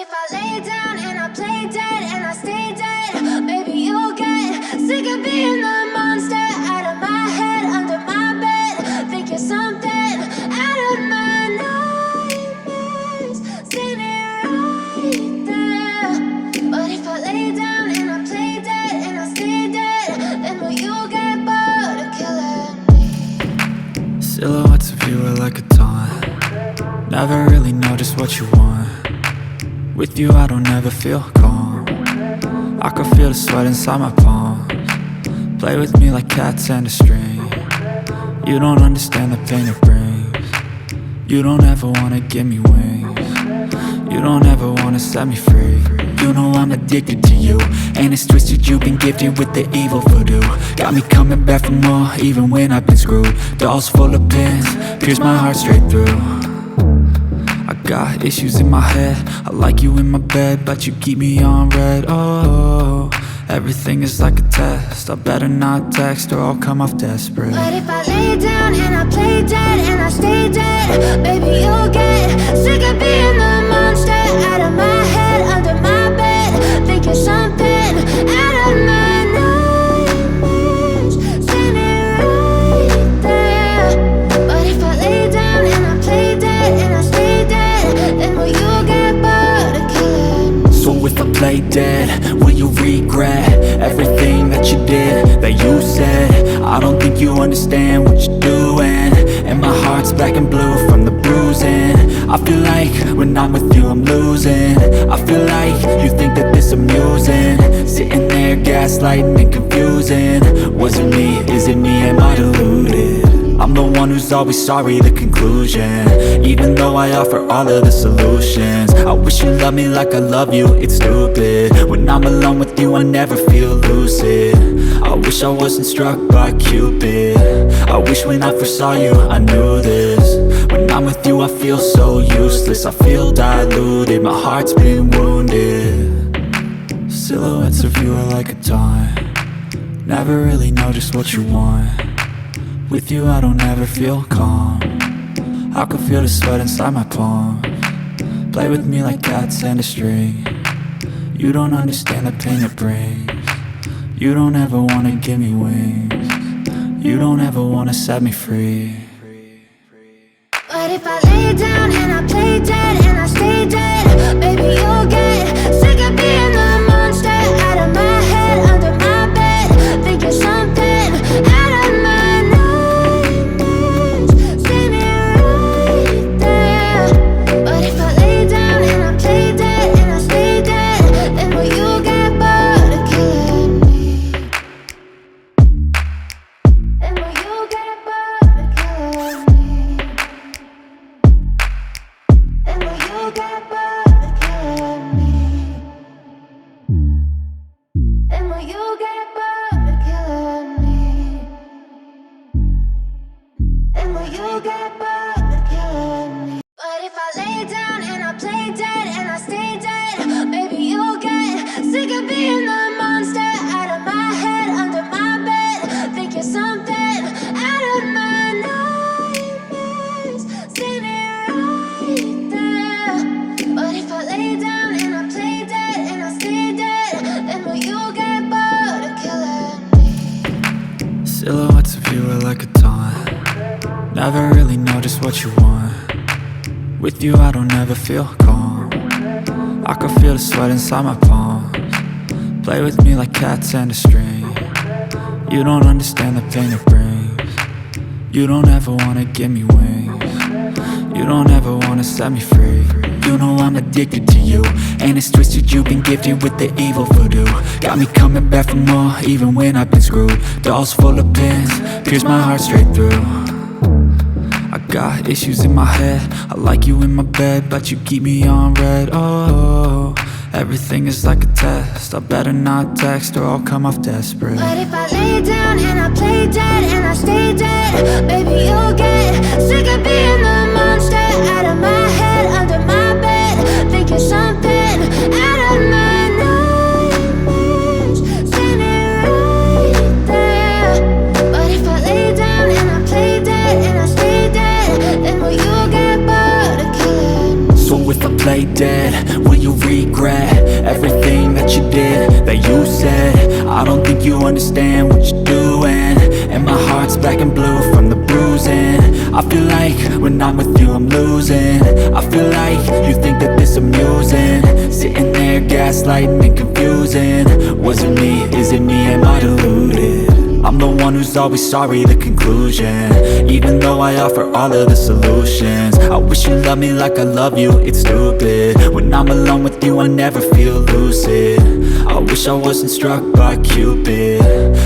if I lay down and I play dead and I stay dead, maybe you'll get sick of being the monster out of my head, under my bed. Think you're something out of my nightmares, standing right there. But if I lay down and I play dead and I stay dead, then will you get bored of killing me? Silhouettes of you are like a taunt. Never really know just what you want. With you I don't ever feel calm. I can feel the sweat inside my palms. Play with me like cats and a string. You don't understand the pain it brings. You don't ever wanna give me wings. You don't ever wanna set me free. You know I'm addicted to you, and it's twisted, you've been gifted with the evil voodoo. Got me coming back for more, even when I've been screwed. Dolls full of pins, pierce my heart straight through. I got issues in my head, I like you in my bed, but you keep me on red. Oh, everything is like a test, I better not text or I'll come off desperate. But if I lay down and I play dead and I stay dead, baby you'll get sick of being the monster out of my head, under my bed. Think you're something out of my nightmares, standing right there. But if I lay down and I play dead and I stay dead, then will you get bored of killing me? So if I play dead, will you regret everything that you did, that you said? I don't think you understand what you're doing, and my heart's black and blue from the bruising. I feel like when I'm with you I'm losing. I feel like you think that this amusing, sitting there gaslighting and confusing. Was it me? Is it me? Am I deluded? I'm the one who's always sorry, the conclusion, even though I offer all of the solutions. I wish you loved me like I love you, it's stupid. When I'm alone with you I never feel lucid. I wish I wasn't struck by Cupid. I wish when I first saw you I knew this. When I'm with you I feel so useless, I feel diluted, my heart's been wounded. Silhouettes of you are like a taunt. Never really know just what you want. With you I don't ever feel calm. I can feel the sweat inside my palms. Play with me like cats and a string. You don't understand the pain it brings. You don't ever wanna give me wings. You don't ever wanna set me free. But if I lay down and I play dead and I stay dead, baby you'll get sick of being the monster out of my head, under my bed. Think you're something out of my nightmares, standing right there. But if I lay down and I play dead and I stay dead, then will you get bored of killing me? Then will you get bored of killing me? And will you get bored of killing me? And will you get bored of killing me? And will you get bored of killing me? But if I lay down and I play dead and I stay dead, maybe you'll get sick of being the monster out of my head, under my bed. Think you're something out of my nightmares, standing right there. But if I lay down and I play dead and I stay dead, then will you get bored of killing me? Silhouettes of you are like a taunt. Never really know just what you want. With you I don't ever feel calm. I can feel the sweat inside my palms. Play with me like cats and a string. You don't understand the pain it brings. You don't ever wanna give me wings. You don't ever wanna set me free. You know I'm addicted to you, and it's twisted, you've been gifted with the evil voodoo. Got me coming back for more, even when I've been screwed. Dolls full of pins, pierce my heart straight through. I got issues in my head, I like you in my bed, but you keep me on red. Oh, everything is like a test, I better not text or I'll come off desperate. But if I lay down and I play dead and I stay dead, baby you'll get sick of being the monster out of my head, under my bed. Think you're something out of my nightmares, standing right there. But if I lay down and I play dead and I stay dead, then will you get bored of killing me? So if I play dead, will you regret everything that you did, that you said? I don't think you understand what you're doing, and my heart's black and blue from the bruising. I feel like when I'm with you I'm losing. I feel like you think that this amusing, sitting there gaslighting and confusing. Was it me? Is it me? Am I deluded? I'm the one who's always sorry, the conclusion, even though I offer all of the solutions. I wish you loved me like I love you, it's stupid. When I'm alone with you I never feel lucid. I wish I wasn't struck by Cupid.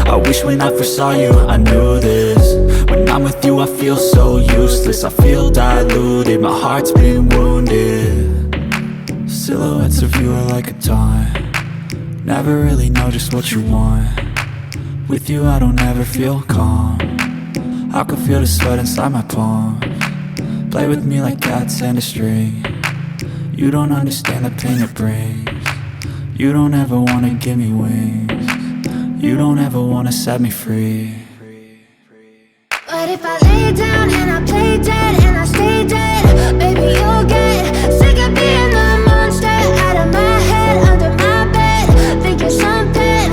I wish when I first saw you I knew this. When I'm with you I feel so useless, I feel diluted, my heart's been wounded. Silhouettes of you are like a taunt, never really know just what you want. With you I don't ever feel calm, I can feel the sweat inside my palm. Play with me like cats and a string. You don't understand the pain it brings. You don't ever wanna give me wings. You don't ever wanna set me free. But if I lay down and I play dead and I stay dead, baby you'll get sick of being the monster out of my head, under my bed, thinking something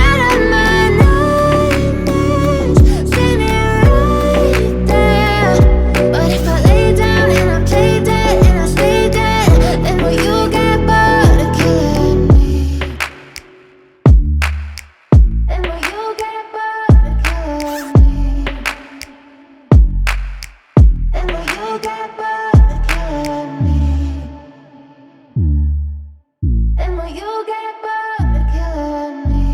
out of my nightmares. See me right there. But if I lay down and I play dead and I stay dead, then will you get bored of killing me? Then will you get bored of killing me? And will you get bored of killing me? And will you get bored of killing me?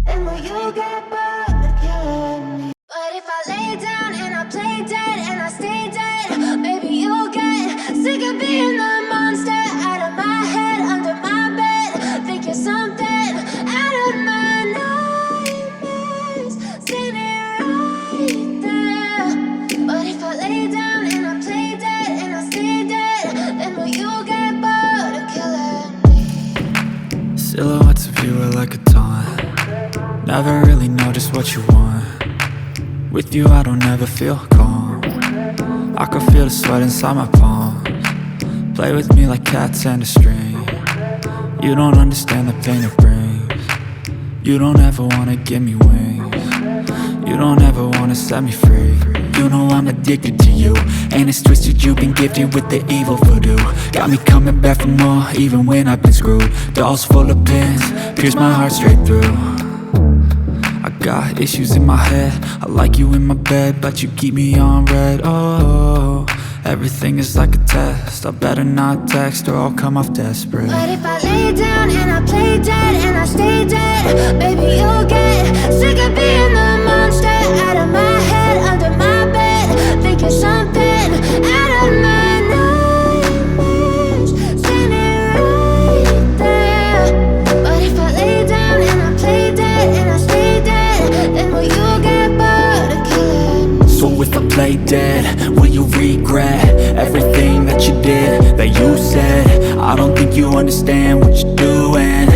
And will you get bored of killing me? But if I lay down and I play dead and I stay dead, baby you'll get sick of being the monster out of my head, under my bed, thinking something out of my nightmares. See me right there. But if I lay down and I play dead and I stay dead, then will you get bored of killing me? Silhouettes of you are like a taunt, never really know just what you want. With you I don't ever feel calm, I can feel the sweat inside my palm. Play with me like cats and a string. You don't understand the pain it brings. You don't ever wanna give me wings. You don't ever wanna set me free. You know I'm addicted to you, and it's twisted, you've been gifted with the evil voodoo. Got me coming back for more, even when I've been screwed. Dolls full of pins, pierce my heart straight through. I got issues in my head, I like you in my bed, but you keep me on red. Oh, everything is like a test, I better not text or I'll come off desperate. But if I lay down and I play dead and I stay dead, baby you'll get sick of being the monster out of my head, under my bed, thinking something out of my nightmares. See me right there. But if I lay down and I play dead and I stay dead, then will you get bored of killing me? So if I play dead, will you regret everything that you did, that you said? I don't think you understand what you're doing,